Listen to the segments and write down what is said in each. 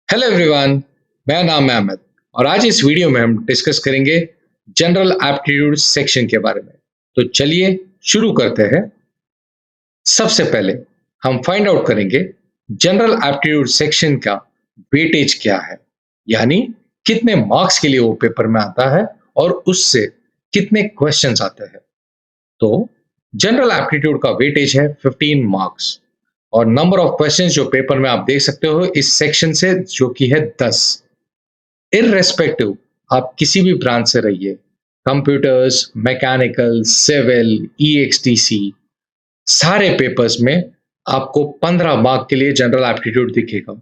Hello everyone. मेरा नाम है अमित और आज इस वीडियो में हम डिस्कस करेंगे जनरल एप्टीट्यूड सेक्शन के बारे में। तो चलिए शुरू करते हैं। सबसे पहले हम फाइंड आउट करेंगे जनरल एप्टीट्यूड सेक्शन का वेटेज क्या है, यानी कितने मार्क्स के लिए वो पेपर में आता है और उससे कितने क्वेश्चंस आते हैं। तो जनरल एप्टीट्यूड का वेटेज है 15 मार्क्स और नंबर ऑफ क्वेश्चंस जो पेपर में आप देख सकते हो इस सेक्शन से, जो कि है 10। इररेस्पेक्टिव आप किसी भी ब्रांच से रहिए, कंप्यूटर्स, मैकेनिकल, सिविल, ईएक्सटीसी, सारे पेपर्स में आपको 15 मार्क के लिए जनरल एप्टीट्यूड दिखेगा।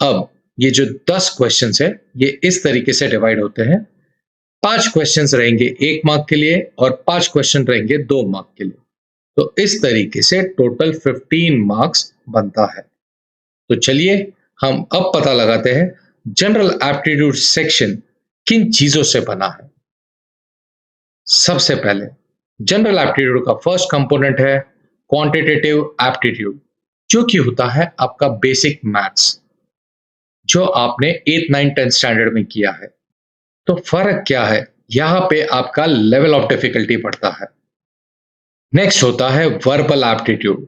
अब ये जो 10 क्वेश्चंस है ये इस तरीके से डिवाइड होते हैं। 5 क्वेश्चंस रहेंगे 1 मार्क के लिए और 5 क्वेश्चन रहेंगे 2 मार्क के लिए। तो इस तरीके से टोटल 15 मार्क्स बनता है। तो चलिए हम अब पता लगाते हैं जनरल एप्टीट्यूड सेक्शन किन चीजों से बना है। सबसे पहले जनरल एप्टीट्यूड का फर्स्ट कंपोनेंट है क्वांटिटेटिव एप्टीट्यूड, जो कि होता है आपका बेसिक मैथ्स, जो आपने 8, 9, 10 स्टैंडर्ड में किया है। तो फर्क क्या है, यहां पे आपका लेवल ऑफ डिफिकल्टी बढ़ता है। नेक्स्ट होता है वर्बल एप्टीट्यूड।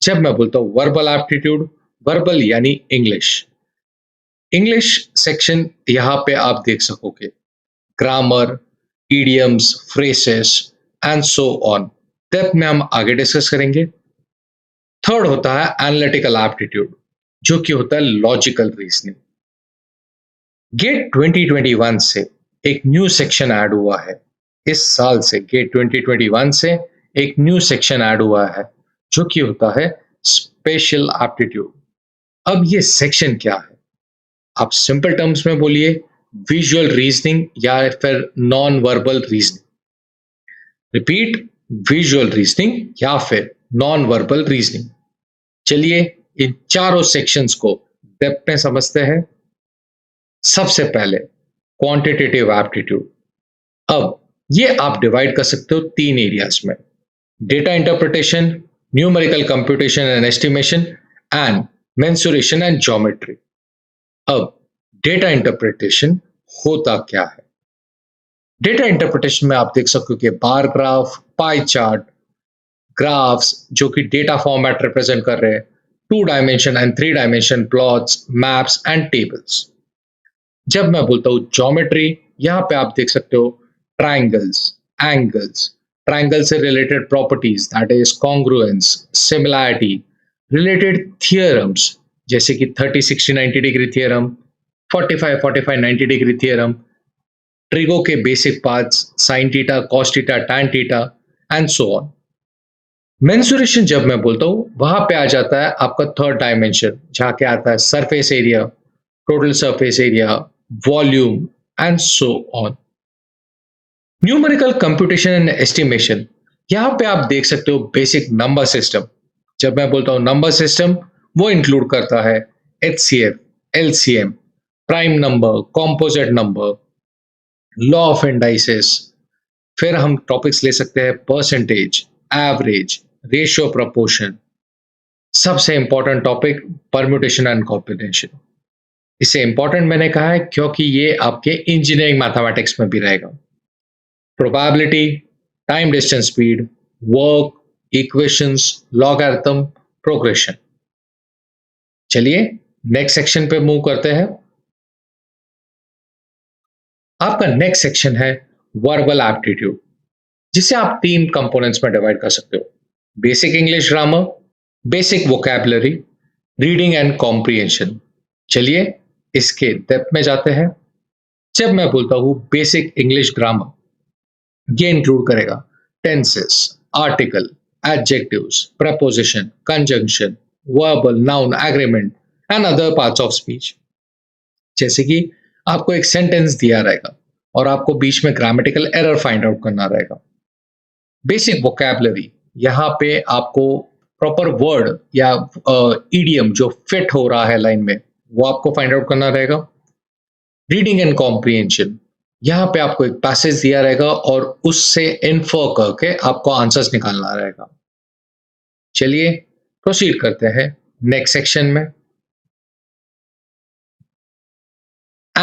जब मैं बोलता हूं वर्बल एप्टीट्यूड, वर्बल यानी इंग्लिश, इंग्लिश सेक्शन यहाँ पे आप देख सकोगे grammar, idioms, phrases and so on. Depth में हम आगे डिस्कस करेंगे। थर्ड होता है एनालिटिकल एप्टीट्यूड, जो कि होता है लॉजिकल रीजनिंग। गेट 2021 से एक न्यू सेक्शन ऐड हुआ है। इस साल से गेट 2021 से एक न्यू सेक्शन ऐड हुआ है, जो कि होता है स्पेशल एप्टीट्यूड। अब ये सेक्शन क्या है, आप सिंपल टर्म्स में बोलिए विजुअल रीजनिंग या फिर non verbal reasoning. Repeat, visual reasoning या फिर नॉन वर्बल रीजनिंग। चलिए इन चारों सेक्शंस को डेप्थ में समझते हैं। सबसे पहले क्वांटिटेटिव एप्टीट्यूड। अब ये आप डिवाइड कर सकते हो 3 एरियाज में: data interpretation, numerical computation and estimation and mensuration and geometry. अब डेटा इंटरप्रिटेशन होता क्या है? डेटा इंटरप्रिटेशन में आप देख सकोगे bar graph, pie chart, graphs जो कि डेटा फॉर्मेट रिप्रेजेंट कर रहे हैं, 2 dimension and 3 dimension plots, maps and tables. जब मैं बोलता हूं ज्योमेट्री, यहां पे आप देख सकते हो ट्राइंगल्स, एंगल्स, ट्राइंगल से related properties that is congruence, similarity, related theorems जैसे कि 30, 60, 90 degree theorem, 45, 45, 90 degree theorem, trigo के basic parts, sine theta, cos theta, tan theta and so on. Mensuration जब मैं बोलता हूं वहां पे आ जाता है आपका थर्ड डायमेंशन, जहां के आता है surface area, total surface area, volume and so on. Numerical computation and estimation, यहां पे आप देख सकते हो बेसिक नंबर सिस्टम। जब मैं बोलता हूं नंबर सिस्टम, वो इंक्लूड करता है HCF, LCM, prime number, composite number, law of indices. फिर हम टॉपिक्स ले सकते हैं परसेंटेज, एवरेज, रेशियो प्रोपोर्शन। सबसे important topic permutation and combination. इसे इंपॉर्टेंट मैंने कहा है क्योंकि ये आपके इंजीनियरिंग मैथमेटिक्स में भी रहेगा। Probability, time distance speed, work, equations, logarithm, progression. चलिए नेक्स्ट सेक्शन पे मूव करते हैं। आपका नेक्स्ट सेक्शन है वर्बल एप्टीट्यूड, जिसे आप 3 कंपोनेंट्स में डिवाइड कर सकते हो: basic English grammar, basic vocabulary, reading and comprehension. चलिए इसके डेप्थ में जाते हैं। जब मैं बोलता हूं बेसिक इंग्लिश ग्रामर, ये इंक्लूड करेगा tenses, article, adjectives, preposition, conjunction, verbal, noun, agreement and other parts of speech. जैसे कि आपको एक सेंटेंस दिया रहेगा और आपको बीच में ग्रामेटिकल एरर फाइंड आउट करना रहेगा। बेसिक वोकैबुलरी, यहाँ पे आपको प्रॉपर वर्ड या ईडियम जो फिट हो रहा है लाइन में, वो आपको फाइंड आउट करना रहेगा। रीडिंग एंड कॉम्प्रिहेंशन, यहाँ पे आपको एक पैसेज दिया रहेगा और उससे इन्फर करके आपको आंसर्स निकालना रहेगा। चलिए प्रोसीड करते हैं नेक्स्ट सेक्शन में।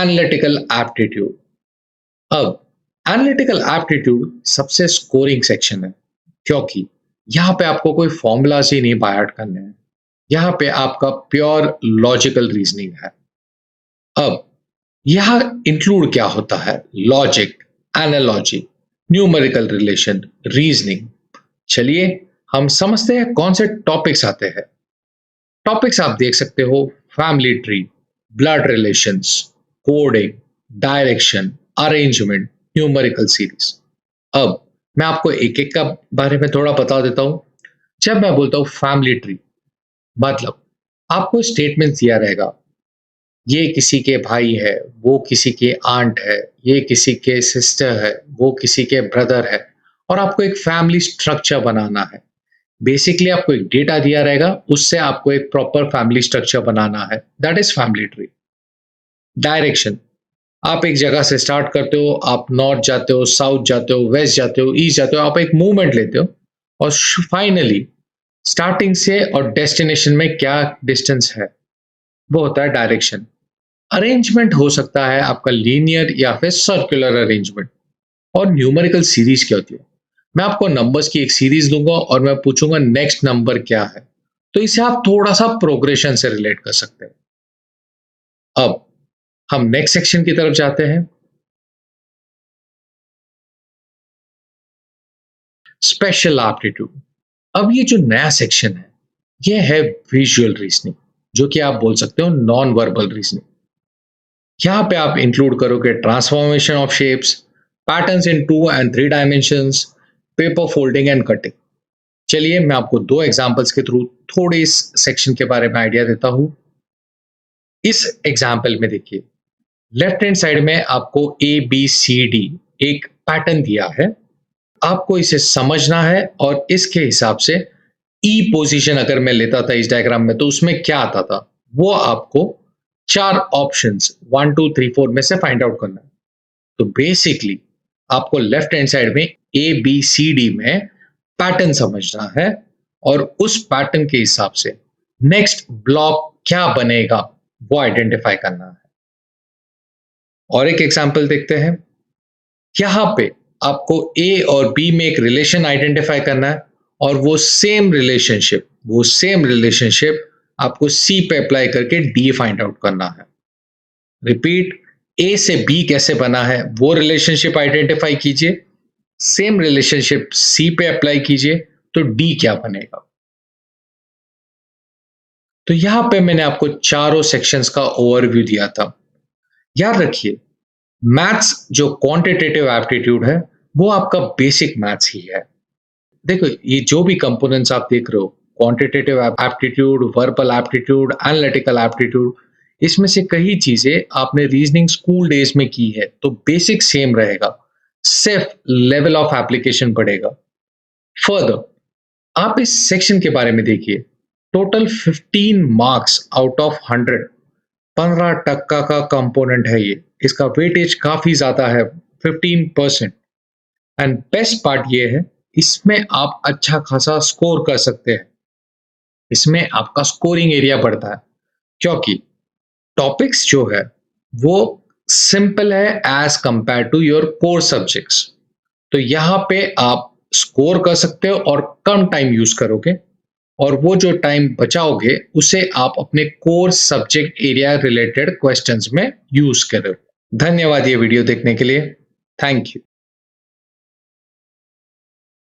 Analytical aptitude. अब एनालिटिकल एप्टीट्यूड सबसे स्कोरिंग सेक्शन है, क्योंकि यहाँ पे आपको कोई फॉर्मूलाज ही नहीं बाय हार्ट करने हैं। यहाँ पे आपका प्योर लॉजिकल रीजनिंग है। अब यहाँ इंक्लूड क्या होता है? Logic, analogy, numerical relation, reasoning. चलिए हम समझते हैं कौन से टॉपिक्स आते हैं। टॉपिक्स आप देख सकते हो: family tree, blood relations, coding, direction, arrangement, numerical series. अब मैं आपको एक एक का बारे में थोड़ा बता देता हूं। जब मैं बोलता हूं फैमिली ट्री, मतलब आपको स्टेटमेंट दिया रहेगा, ये किसी के भाई है, वो किसी के आंट है, ये किसी के सिस्टर है, वो किसी के ब्रदर है, और आपको एक फैमिली स्ट्रक्चर बनाना है। बेसिकली आपको एक डेटा दिया रहेगा, उससे आपको एक प्रॉपर फैमिली स्ट्रक्चर बनाना है। That is family tree. Direction, आप एक जगह से स्टार्ट करते हो, आप नॉर्थ जाते हो, साउथ जाते हो, वेस्ट जाते हो, ईस्ट जाते हो, आप एक मूवमेंट लेते हो और फाइनली स्टार्टिंग से और डेस्टिनेशन में क्या डिस्टेंस है, वो होता है डायरेक्शन। अरेंजमेंट हो सकता है आपका लीनियर या फिर सर्कुलर अरेंजमेंट। और न्यूमेरिकल सीरीज क्या होती है? मैं आपको नंबर्स की एक सीरीज दूंगा और मैं पूछूंगा नेक्स्ट नंबर क्या है, तो इसे आप थोड़ा सा प्रोग्रेशन से रिलेट कर सकते हैं। अब हम नेक्स्ट सेक्शन की तरफ जाते हैं, स्पेशल एप्टीट्यूड। अब ये जो नया सेक्शन है, ये है विजुअल रीजनिंग, जो कि आप बोल सकते हो नॉन वर्बल रीजनिंग। यहाँ पे आप इंक्लूड करोगे transformation of shapes, patterns in 2 and 3 dimensions, paper folding and cutting. चलिए मैं आपको दो एग्जांपल्स के थ्रू थोड़े इस सेक्शन के बारे में आइडिया देता हूं। इस एग्जांपल में देखिए, लेफ्ट हैंड साइड में आपको ABCD एक पैटर्न दिया है। आपको इसे समझना है और इसके हिसाब से ई पोजीशन अगर मैं लेता था इस डायग्राम में, तो उसमें क्या आता था, वो आपको 4 ऑप्शंस 1 2 3 4 में से फाइंड आउट करना है। तो बेसिकली आपको लेफ्ट हैंड साइड में ABCD में पैटर्न समझना है और उस पैटर्न के हिसाब से नेक्स्ट ब्लॉक क्या बनेगा वो आइडेंटिफाई करना है। और एक एग्जांपल देखते हैं। यहां पे आपको A और B में एक रिलेशन आइडेंटिफाई करना है और वो सेम रिलेशनशिप आपको C पे अप्लाई करके D फाइंड आउट करना है। रिपीट, A से B कैसे बना है वो रिलेशनशिप आइडेंटिफाई कीजिए, सेम रिलेशनशिप C पे अप्लाई कीजिए, तो D क्या बनेगा। तो यहां पे मैंने आपको चारों सेक्शंस का ओवरव्यू दिया था। याद रखिए, मैथ्स जो क्वांटिटेटिव एप्टीट्यूड है, वो आपका बेसिक मैथ्स ही है। देखो, ये जो भी कंपोनेंट्स आप देख रहे हो, quantitative aptitude, verbal aptitude, analytical aptitude, इसमें से कई चीजें आपने रीजनिंग स्कूल डेज में की है, तो बेसिक सेम रहेगा, सिर्फ लेवल ऑफ एप्लीकेशन बढ़ेगा। फर्दर आप इस सेक्शन के बारे में देखिए, टोटल 15 मार्क्स आउट ऑफ 100, 15% का कंपोनेंट है ये। इसका वेटेज काफी ज्यादा है, 15%। एंड बेस्ट पार्ट ये है, इसमें आप अच्छा खासा स्कोर कर सकते हैं। इसमें आपका स्कोरिंग एरिया बढ़ता है, क्योंकि टॉपिक्स जो है वो सिंपल है as compare to your core subjects. तो यहाँ पे आप स्कोर कर सकते हो और कम टाइम यूज करोगे, और वो जो टाइम बचाओगे उसे आप अपने core subject area related questions में यूज करो। धन्यवाद ये वीडियो देखने के लिए। Thank you.